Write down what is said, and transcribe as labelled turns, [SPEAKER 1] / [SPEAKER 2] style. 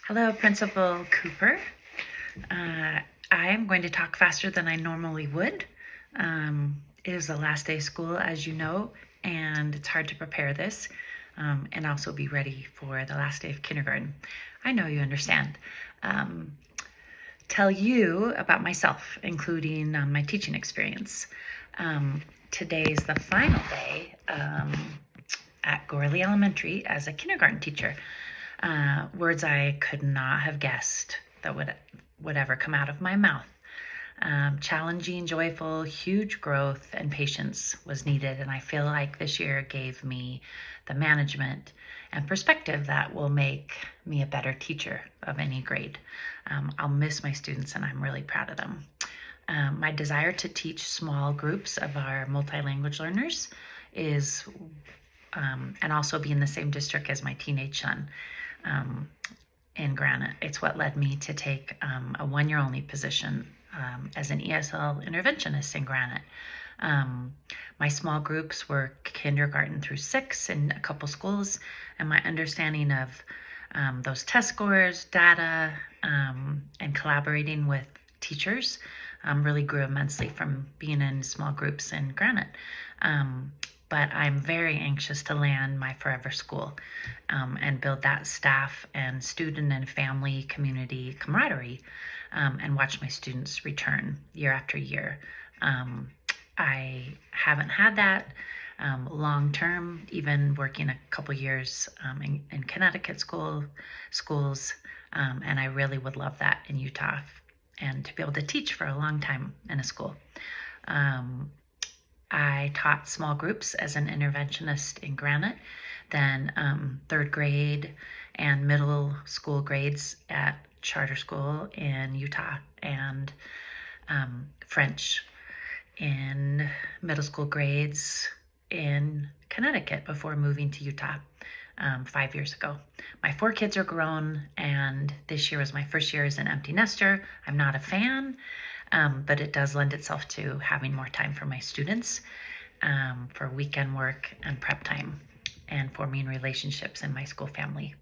[SPEAKER 1] Hello, Principal Cooper. I'm going to talk faster than I normally would. It is the last day of school, as you know, and it's hard to prepare this and also be ready for the last day of kindergarten. I know you understand. Tell you about myself, including my teaching experience. Today is the final day at Gorley Elementary as a kindergarten teacher. Words I could not have guessed that would ever come out of my mouth. Challenging, joyful, huge growth and patience was needed, and I feel like this year gave me the management and perspective that will make me a better teacher of any grade. I'll miss my students, and I'm really proud of them. My desire to teach small groups of our multilanguage learners is, and also be in the same district as my teenage son. In Granite. It's what led me to take a one-year only position as an ESL interventionist in Granite. My small groups were kindergarten through 6 in a couple schools, and my understanding of those test scores, data, and collaborating with teachers really grew immensely from being in small groups in Granite. But I'm very anxious to land my forever school and build that staff and student and family community camaraderie and watch my students return year after year. I haven't had that long term, even working a couple years in Connecticut schools, and I really would love that in Utah and to be able to teach for a long time in a school. I taught small groups as an interventionist in Granite, then third grade and middle school grades at charter school in Utah, and French in middle school grades in Connecticut before moving to Utah 5 years ago. My 4 kids are grown, and this year was my first year as an empty nester. I'm not a fan. But it does lend itself to having more time for my students, for weekend work and prep time, and forming relationships in my school family.